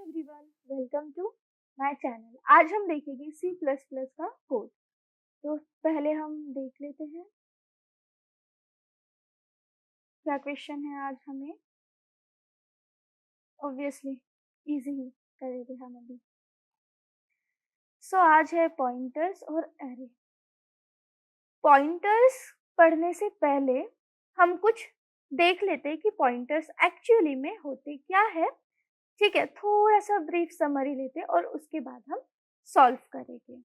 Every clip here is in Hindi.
Everyone, welcome to my channel. आज हम देखेंगे सी प्लस प्लस का कोड। तो पहले हम देख लेते हैं क्या क्वेश्चन है आज हमें। ऑब्वियसली इजी ही करेंगे हम अभी। आज है पॉइंटर्स और एरे। पॉइंटर्स पढ़ने से पहले हम कुछ देख लेते हैं कि पॉइंटर्स एक्चुअली में होते क्या है। ठीक है, थोड़ा सा ब्रीफ समरी लेते हैं और उसके बाद हम सॉल्व करेंगे।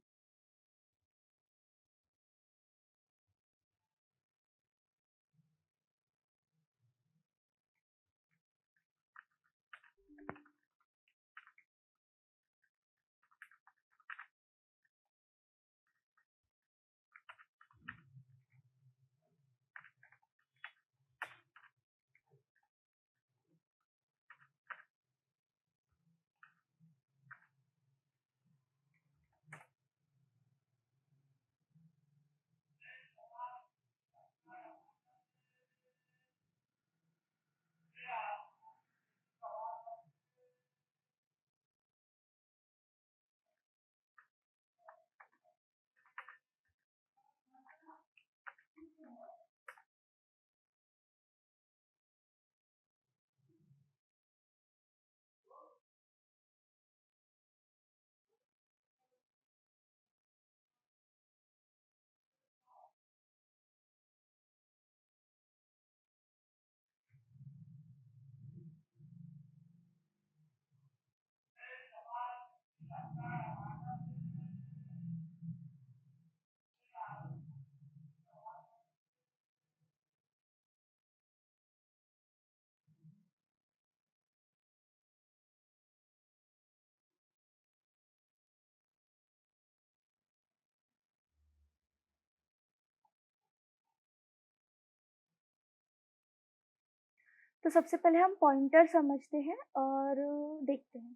तो सबसे पहले हम पॉइंटर समझते हैं और देखते हैं।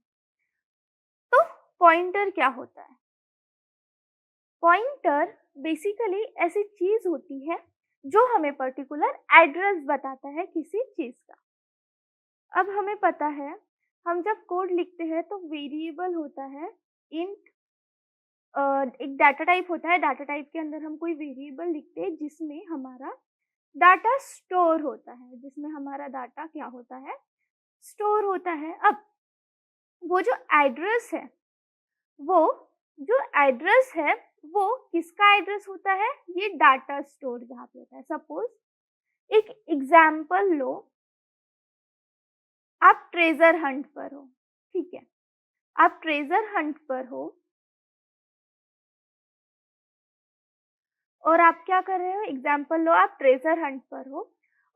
तो पॉइंटर क्या होता है? पॉइंटर बेसिकली ऐसी चीज होती है जो हमें पर्टिकुलर एड्रेस बताता है किसी चीज का। अब हमें पता है, हम जब कोड लिखते हैं तो वेरिएबल होता है इंट। एक डाटा टाइप होता है, डाटा टाइप के अंदर हम कोई वेरिएबल लिखते हैं जिसमें हमारा डाटा स्टोर होता है, जिसमें हमारा डाटा क्या होता है, स्टोर होता है। अब वो जो एड्रेस है, वो जो एड्रेस है वो किसका एड्रेस होता है? ये डाटा स्टोर जहाँ पे होता है। सपोज एक एग्जाम्पल लो, आप ट्रेजर हंट पर हो। ठीक है, आप ट्रेजर हंट पर हो और आप क्या कर रहे हो? एग्जाम्पल लो, आप ट्रेजर हंट पर हो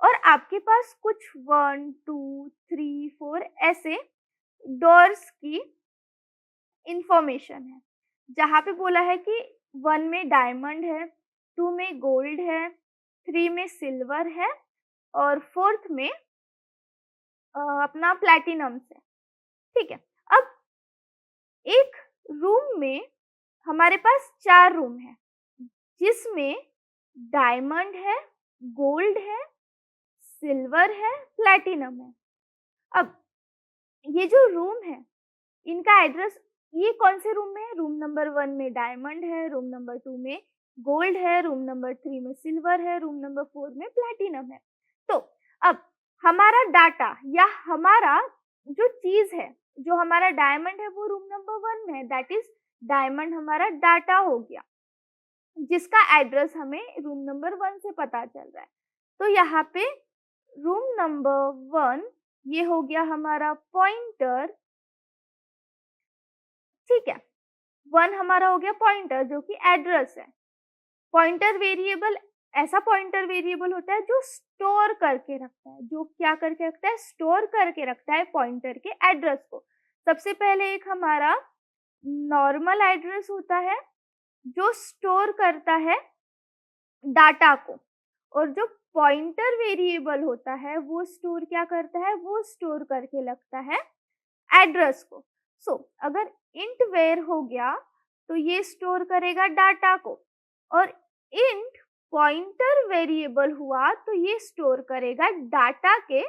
और आपके पास कुछ 1 2 3 4 ऐसे डोर्स की इंफॉर्मेशन है, जहाँ पे बोला है कि 1 में डायमंड है, 2 में गोल्ड है, 3 में सिल्वर है और 4th में अपना प्लैटिनम है। ठीक है, अब एक रूम में हमारे पास 4 रूम है, जिसमें डायमंड है, गोल्ड है, सिल्वर है, प्लैटिनम है। अब ये जो रूम है, इनका एड्रेस, ये कौन से रूम में है? रूम नंबर 1 में डायमंड है, रूम नंबर 2 में गोल्ड है, रूम नंबर 3 में सिल्वर है, रूम नंबर 4 में प्लैटिनम है। तो अब हमारा डाटा या हमारा जो चीज है, जो हमारा डायमंड है, वो रूम नंबर 1 में है। दैट इज डायमंड हमारा डाटा हो गया, जिसका एड्रेस हमें रूम नंबर 1 से पता चल रहा है। तो यहाँ पे रूम नंबर 1 ये हो गया हमारा पॉइंटर। ठीक है, 1 हमारा हो गया पॉइंटर जो कि एड्रेस है। पॉइंटर वेरिएबल ऐसा पॉइंटर वेरिएबल होता है जो स्टोर करके रखता है। जो क्या करके रखता है? स्टोर करके रखता है पॉइंटर के एड्रेस को। सबसे पहले एक हमारा नॉर्मल एड्रेस होता है जो स्टोर करता है डाटा को, और जो पॉइंटर वेरिएबल होता है वो स्टोर क्या करता है? वो स्टोर करके रखता है एड्रेस को। अगर इंट वेर हो गया तो ये स्टोर करेगा डाटा को, और इंट पॉइंटर वेरिएबल हुआ तो ये स्टोर करेगा डाटा के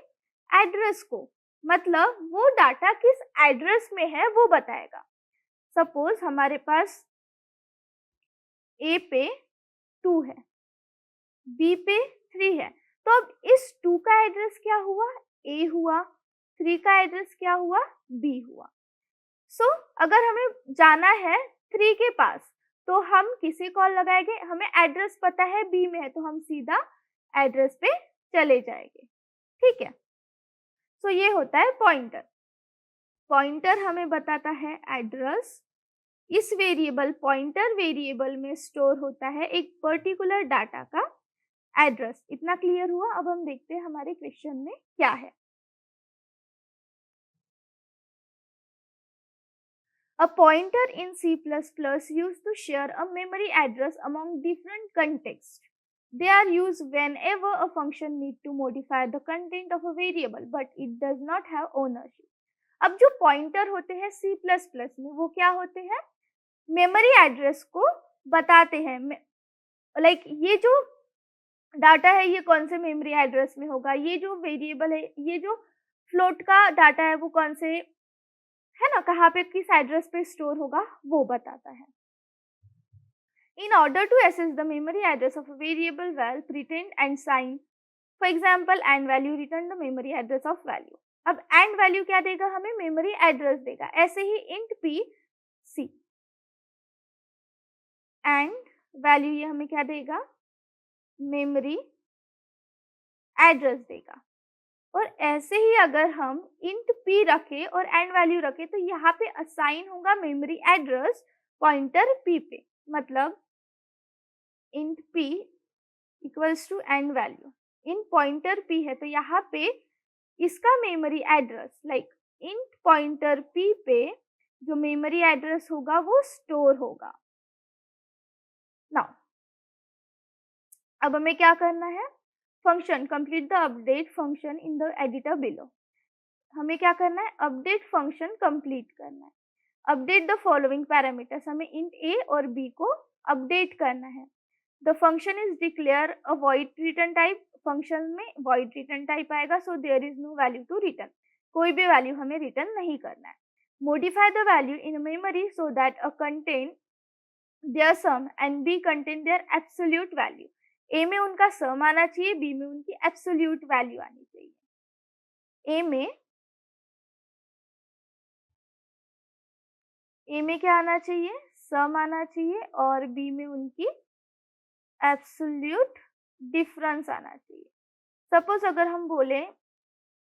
एड्रेस को। मतलब वो डाटा किस एड्रेस में है वो बताएगा। सपोज हमारे पास ए पे 2 है, बी पे 3 है, तो अब इस 2 का एड्रेस क्या हुआ? ए हुआ, 3 का एड्रेस क्या हुआ? बी हुआ। सो अगर हमें जाना है 3 के पास, तो हम किसे कॉल लगाएंगे? हमें एड्रेस पता है बी में है, तो हम सीधा एड्रेस पे चले जाएंगे, ठीक है। सो ये होता है पॉइंटर। पॉइंटर हमें बताता है एड्रेस। इस वेरिएबल पॉइंटर वेरिएबल में स्टोर होता है एक पर्टिकुलर डाटा का एड्रेस। इतना क्लियर हुआ? अब हम देखते हैं हमारे क्वेश्चन में क्या है। A pointer in C++ used to share a memory address among different contexts. They are used whenever a function needs to modify the content of a variable, but it does not have ownership. अब जो पॉइंटर होते हैं C++ में वो क्या होते हैं? मेमोरी एड्रेस को बताते हैं। लाइक ये जो डाटा है ये कौन से मेमोरी एड्रेस में होगा, ये जो वेरिएबल है, ये जो फ्लोट का डाटा है वो कौन से है ना, कहाँ पे किस एड्रेस पे स्टोर होगा वो बताता है। In order to access the memory address of a variable val, pretend and sign. For example, and value return the memory address of value. अब and value क्या देगा? हमें memory address देगा। ऐसे ही int p c and value ये हमें क्या देगा? memory address देगा। और ऐसे ही अगर हम int p रखें और and value रखें तो यहाँ पे assign होगा memory address pointer p पे। मतलब int p equals to and value. इन पॉइंटर p है तो यहाँ पे इसका memory address like int pointer p पे जो मेमोरी एड्रेस होगा वो स्टोर होगा। नाउ अब हमें क्या करना है? Function complete the update function in the editor below. हमें क्या करना है? अपडेट फंक्शन कंप्लीट करना है। अपडेट द फॉलोइंग पैरामीटर्स, हमें int a और b को अपडेट करना है। The function is declare a void return type. Function में void return type आएगा, so there is no value to return. कोई भी वैल्यू हमें रिटर्न नहीं करना है। Modify the value in memory so that a contain their sum and b contain their absolute value. a में उनका sum आना चाहिए, b में उनकी absolute value आनी चाहिए। a में क्या आना चाहिए? sum आना चाहिए और b में उनकी एब्सोल्यूट डिफरेंस आना चाहिए। सपोज अगर हम बोले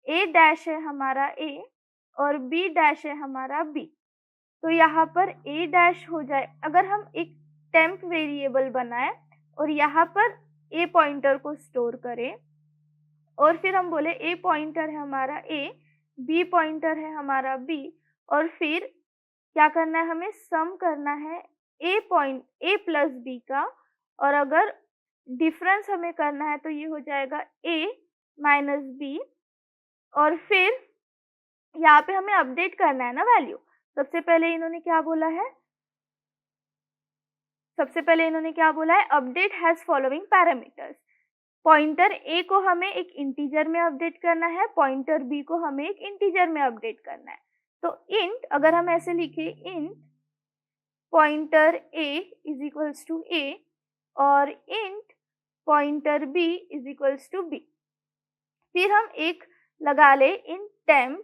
a डैश है हमारा a और b डैश है हमारा b, तो यहाँ पर a डैश हो जाए। अगर हम एक टेम्प वेरिएबल बनाए और यहाँ पर a पॉइंटर को स्टोर करें और फिर हम बोले a पॉइंटर है हमारा a, b पॉइंटर है हमारा b, और फिर क्या करना है? हमें सम करना है a प्लस b का, और अगर डिफरेंस हमें करना है तो ये हो जाएगा a माइनस b, और फिर यहाँ पे हमें अपडेट करना है ना वैल्यू। सबसे पहले इन्होंने क्या बोला है? Update has following parameters. Pointer a को हमें एक इंटीजर में अपडेट करना है, पॉइंटर b को हमें एक इंटीजर में अपडेट करना है। तो इंट अगर हम ऐसे लिखे int pointer a is equals to a और int pointer b is equals to b, फिर हम एक लगा ले int temp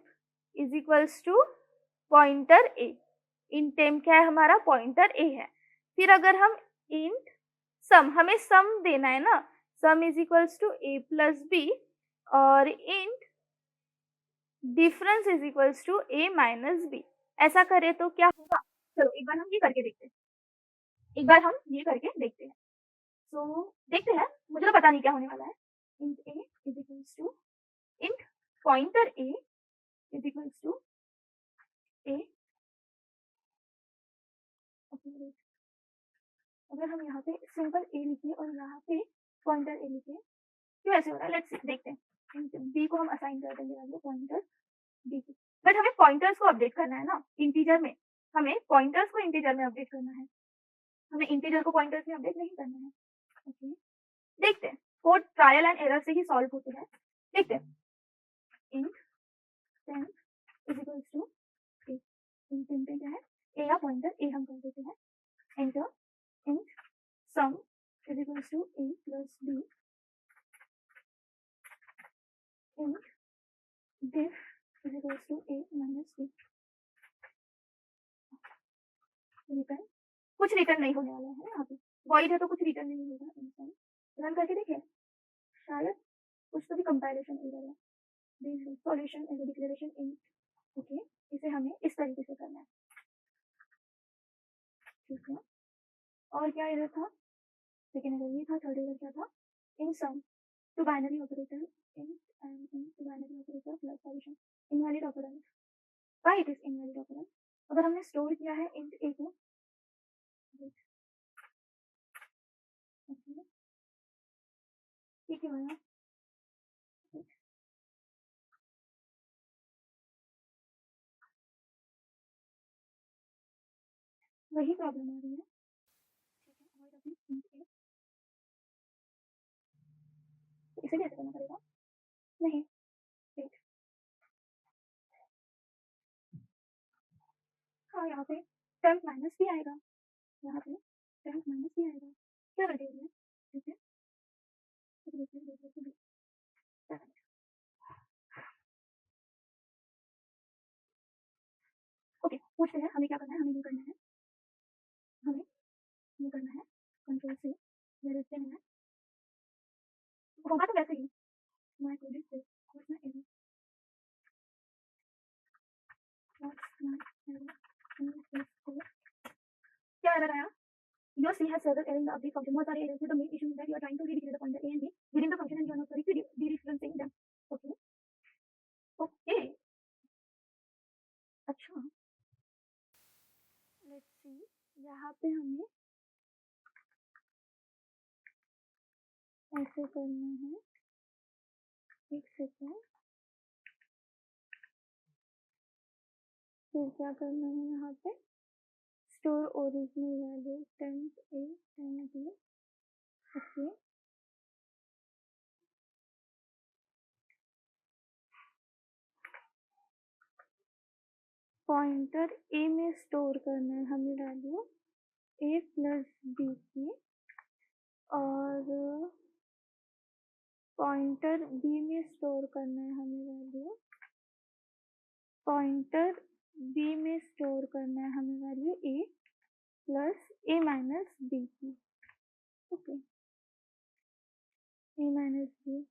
is equals to pointer a। Int temp क्या है? हमारा पॉइंटर a है। फिर अगर हम इंट सम, हमें सम देना है ना, sum is equals to a plus b और int difference is equals to a minus b। ऐसा करें तो क्या होगा? चलो एक बार हम ये करके देखते हैं। देखते हैं, मुझे तो पता नहीं क्या होने वाला है। int a is equals to int pointer a is equals to a। अगर हम यहाँ पे सिंपल a लिखे और यहाँ पे पॉइंटर a लिखे, क्यों ऐसे हो रहा है? लेट्स देखते हैं। b को हम असाइन कर देंगे वैल्यू पॉइंटर b की, बट हमें पॉइंटर्स को अपडेट करना है ना इंटीजर में। हमें पॉइंटर्स को इंटीजर में अपडेट करना है, हमें इंटीजर को पॉइंटर्स में अपडेट नहीं करना है। ओके, देखते हैं। कोड ट्रायल एंड एरर से ही सॉल्व होते हैं। देखते हैं। int tenth is equals to a. Int क्या है, ए या पॉइंटर ए हम कर देते हैं, enter int sum is equals to a plus b int diff is equals to a minus b। Return, कुछ रिटर्न नहीं होने वाला है यहाँ पे, वॉइड है तो कुछ रिटर्न नहीं होगा। इंसान रन करके देखिए, शायद कुछ तो भी कंपाइलेशन एरर है। This solution as a declaration in, okay, इसे हमें इस तरीके से करना है, ठीक है। और क्या एरर था, सेकेंड एरर ये था, थर्ड एरर क्या था, in sum to binary operator in to binary operator plus solution invalid operand. Why it is invalid operand, अगर हमने स्टोर किया है इंट ए को, ठीक है, वही प्रॉब्लम आ रही है, ठीक है। इसे कैसे करना पड़ेगा, नहीं वेट, हाँ यहाँ पे टेम्प माइनस भी आएगा, यहाँ पे टेम्प माइनस भी आएगा, क्या कर देंगे, ठीक है। ओके, पूछते हैं हमें क्या करना है, हमें ये करना है, हमें ये करना है, कंट्रोल से मेरे से है, होगा तो वैसे ही मैं कोड से कुछ ना एरर, क्या एरर आया, your C has several errors in the update function, बहुत सारे errors हैं, the main issue is that you are trying to redeclare the pointer a and b within the function and you are not correctly dereferencing them, okay, okay, अच्छा, let's see, यहाँ पे हमें ऐसे करना है, एक सेकेंड, फिर क्या करना है यहाँ पे, स्टोर ओरिजिनल वैल्यू टेम्प ए टेम्प बी, ओके, पॉइंटर ए में स्टोर करना है हमें वैल्यू ए प्लस बी की, और पॉइंटर बी में स्टोर करना है हमें वैल्यू, पॉइंटर बी में स्टोर करना है हमें वैल्यू ए प्लस ए माइनस बी की, ओके, ए माइनस बी,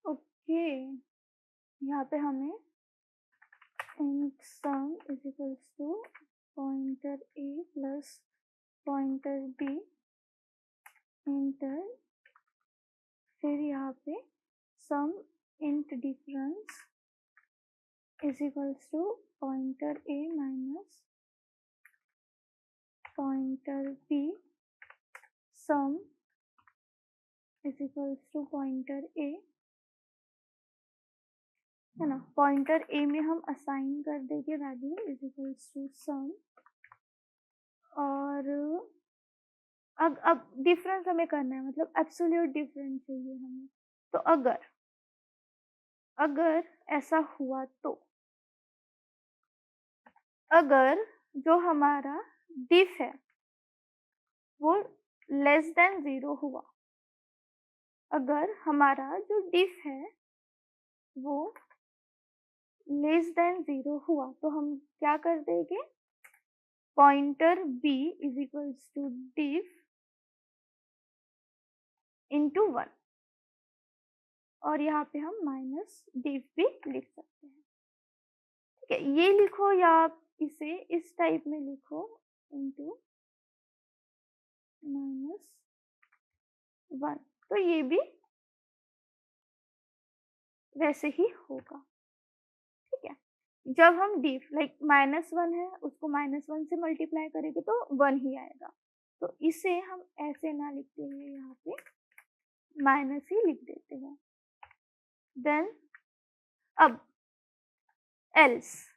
ओके, यहाँ पे हमें int sum is equals to pointer a plus pointer b enter, फिर यहाँ पे sum int difference is equals to pointer a minus pointer b, sum is equals to pointer a, है ना, पॉइंटर ए में हम असाइन कर देंगे value is equals to some, और अब डिफरेंस हमें करना है, मतलब एब्सोल्यूट डिफरेंस चाहिए हमें। तो अगर ऐसा हुआ तो अगर जो हमारा डिफ है वो लेस देन 0 हुआ, अगर हमारा जो डिफ है वो लेस देन 0 हुआ तो हम क्या कर देंगे, pointer b is equals to diff into 1, और यहाँ पे हम माइनस डिफ भी लिख सकते हैं। ठीक है, ये लिखो या आप इसे इस टाइप में लिखो, इंटू -1, तो ये भी वैसे ही होगा। ठीक है, जब हम डिफ लाइक -1 है उसको -1 से मल्टीप्लाई करेंगे तो 1 ही आएगा, तो इसे हम ऐसे ना लिखते हुए यहाँ पे माइनस ही लिख देते हैं। देन अब एल्स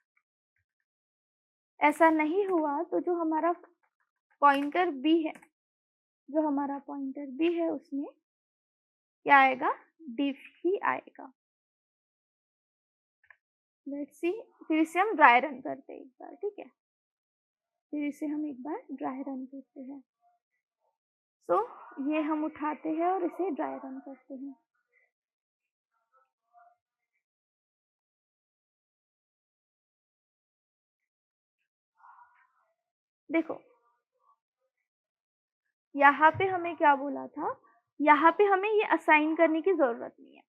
ऐसा नहीं हुआ तो जो हमारा पॉइंटर b है, जो हमारा पॉइंटर b है उसमें क्या आएगा, डिफ ही आएगा। लेट्स सी, फिर इसे हम ड्राई रन करते हैं एक बार। ठीक है, फिर इसे हम एक बार ड्राई रन करते हैं। सो ये हम उठाते हैं और इसे ड्राई रन करते हैं। देखो यहाँ पे हमें क्या बोला था, यहाँ पे हमें ये असाइन करने की जरूरत नहीं है।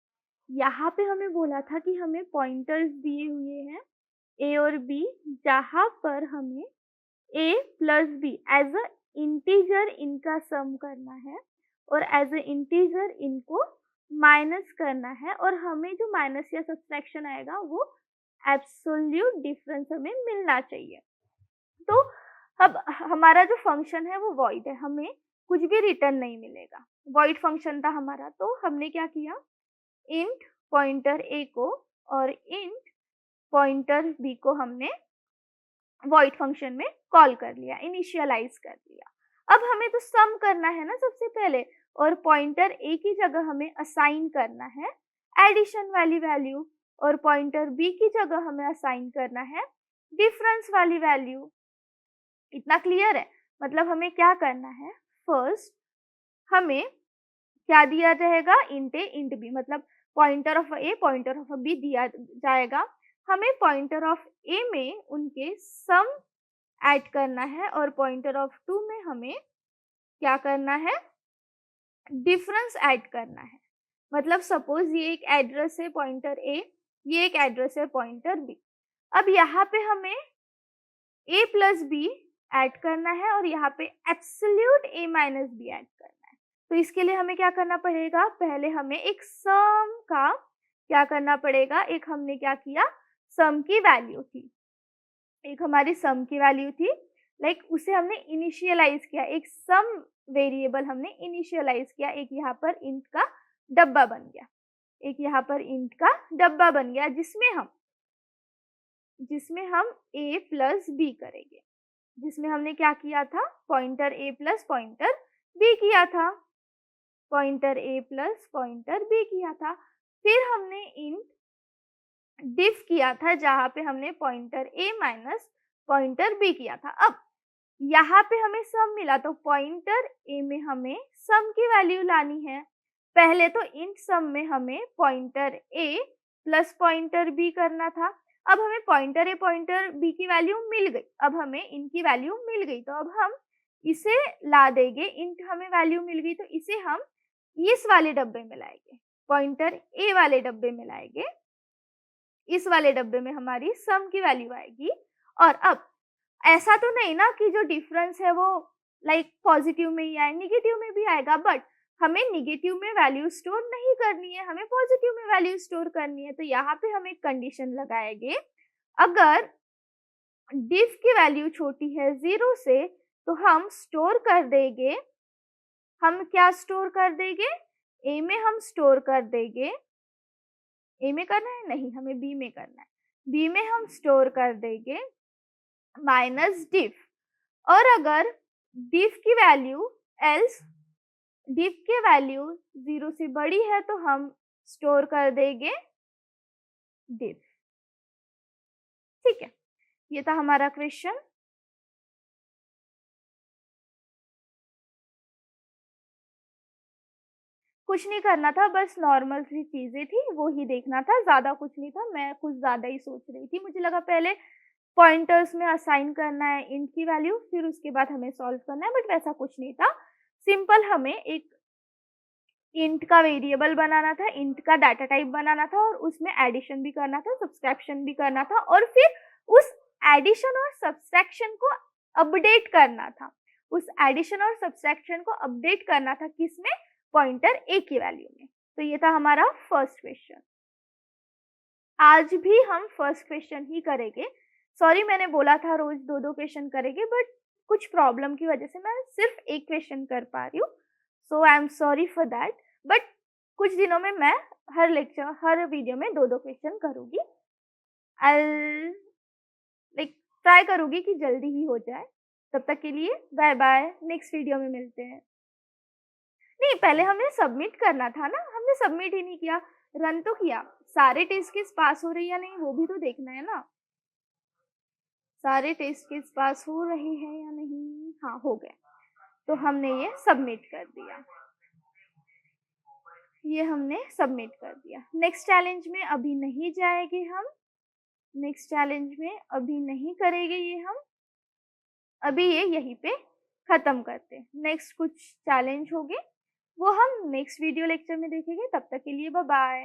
यहाँ पे हमें बोला था कि हमें पॉइंटर्स दिए हुए हैं ए और बी, जहाँ पर हमें a plus b as a integer इनका सम करना है और एज अ इंटीजर इनको माइनस करना है, और हमें जो माइनस या सब्सट्रैक्शन आएगा वो एब्सोल्यूट डिफरेंस हमें मिलना चाहिए। तो अब हमारा जो फंक्शन है वो वॉइड है, हमें कुछ भी रिटर्न नहीं मिलेगा, वॉइड फंक्शन था हमारा। तो हमने क्या किया, इंट पॉइंटर a को और इंट पॉइंटर b को हमने वॉइड फंक्शन में कॉल कर लिया, इनिशियलाइज कर लिया। अब हमें तो सम करना है ना सबसे पहले, और पॉइंटर a की जगह हमें असाइन करना है एडिशन वाली वैल्यू, और पॉइंटर b की जगह हमें असाइन करना है डिफरेंस वाली वैल्यू। इतना क्लियर है? मतलब हमें क्या करना है, फर्स्ट हमें क्या दिया जाएगा, इंट ए इंट बी, मतलब pointer of a pointer of b दिया जाएगा। हमें पॉइंटर ऑफ ए में उनके सम ऐड करना है और पॉइंटर ऑफ 2 में हमें क्या करना है, डिफरेंस ऐड करना है। मतलब सपोज ये एक एड्रेस है पॉइंटर ए, ये एक एड्रेस है पॉइंटर बी। अब यहाँ पे हमें a प्लस बी ऐड करना है और यहाँ पे absolute a minus b add करना है। तो इसके लिए हमें क्या करना पड़ेगा, पहले हमें एक सम का क्या करना पड़ेगा, एक हमने क्या किया, सम की वैल्यू थी, एक हमारी सम की वैल्यू थी, लाइक उसे हमने इनिशियलाइज किया, एक सम वेरिएबल हमने इनिशियलाइज किया, एक यहाँ पर इंट का डब्बा बन गया, एक यहाँ पर इंट का डब्बा बन गया जिसमें हम a प्लस बी करेंगे, जिसमें हमने क्या किया था, pointer a plus pointer b किया था, pointer a plus pointer b किया था। फिर हमने इंट डिफ किया था जहाँ पे हमने pointer a minus pointer b किया था। अब यहाँ पे हमें सम मिला तो पॉइंटर a में हमें सम की वैल्यू लानी है। पहले तो इंट सम में हमें pointer a plus pointer b करना था। अब हमें पॉइंटर a पॉइंटर b की वैल्यू मिल गई, अब हमें इनकी वैल्यू मिल गई, तो अब हम इसे ला देंगे, इंट हमें वैल्यू मिल गई तो इसे हम इस वाले डब्बे में लाएंगे, पॉइंटर a वाले डब्बे में लाएंगे, इस वाले डब्बे में हमारी सम की वैल्यू आएगी। और अब ऐसा तो नहीं ना कि जो डिफरेंस है वो लाइक पॉजिटिव में ही आए, निगेटिव में भी आएगा, बट हमें निगेटिव में वैल्यू स्टोर नहीं करनी है, हमें पॉजिटिव में वैल्यू स्टोर करनी है। तो यहाँ पे हम एक कंडीशन लगाएंगे, अगर डिफ की वैल्यू छोटी है 0 से तो हम स्टोर कर देंगे, हम क्या स्टोर कर देंगे, ए में हम स्टोर कर देंगे, ए में करना है नहीं, हमें बी में करना है, बी में हम स्टोर कर देंगे माइनस डिफ। और अगर डिफ की वैल्यू एल्स div की वैल्यू 0 से बड़ी है तो हम स्टोर कर देंगे div। ठीक है, ये था हमारा क्वेश्चन। कुछ नहीं करना था, बस नॉर्मल सी चीजें थी वो ही देखना था, ज्यादा कुछ नहीं था। मैं कुछ ज्यादा ही सोच रही थी, मुझे लगा पहले पॉइंटर्स में असाइन करना है इंट की वैल्यू, फिर उसके बाद हमें सॉल्व करना है, बट वैसा कुछ नहीं था। सिंपल हमें एक इंट का वेरिएबल बनाना था, इंट का डाटा टाइप बनाना था और उसमें एडिशन भी करना था, सब्सट्रैक्शन भी करना था और फिर उस एडिशन और सब्सट्रैक्शन को अपडेट करना था। उस एडिशन और सब्सट्रैक्शन को अपडेट करना था किसमें? पॉइंटर ए की वैल्यू में। तो ये था हमारा फर्स्ट क्वेश्चन। आज भी हम फर्स्ट क्वेश्चन ही करेंगे। सॉरी, मैंने बोला था रोज 2-2 क्वेश्चन करेंगे, बट कुछ प्रॉब्लम की वजह से मैं सिर्फ एक क्वेश्चन कर पा रही हूँ, so I am sorry for that. But कुछ दिनों में मैं हर वीडियो में 2-2 क्वेश्चन करूँगी। आई लाइक ट्राई करूँगी कि जल्दी ही हो जाए। तब तक के लिए बाय बाय, नेक्स्ट वीडियो में मिलते हैं। नहीं, पहले हमें सबमिट करना था ना, हमने सबमिट ही नहीं किया। रन तो किया, सारे टेस्ट केस पास हो रही है या नहीं वो भी तो देखना है ना। सारे टेस्ट केस पास हो रहे हैं या नहीं? हाँ, हो गए। तो हमने ये सबमिट कर दिया, ये हमने सबमिट कर दिया। नेक्स्ट चैलेंज में अभी नहीं जाएंगे हम, नेक्स्ट चैलेंज में अभी नहीं करेंगे ये हम, अभी ये यहीं पे खत्म करते हैं। नेक्स्ट कुछ चैलेंज होंगे वो हम नेक्स्ट वीडियो लेक्चर में देखेंगे। तब तक के लिए बाय बाय।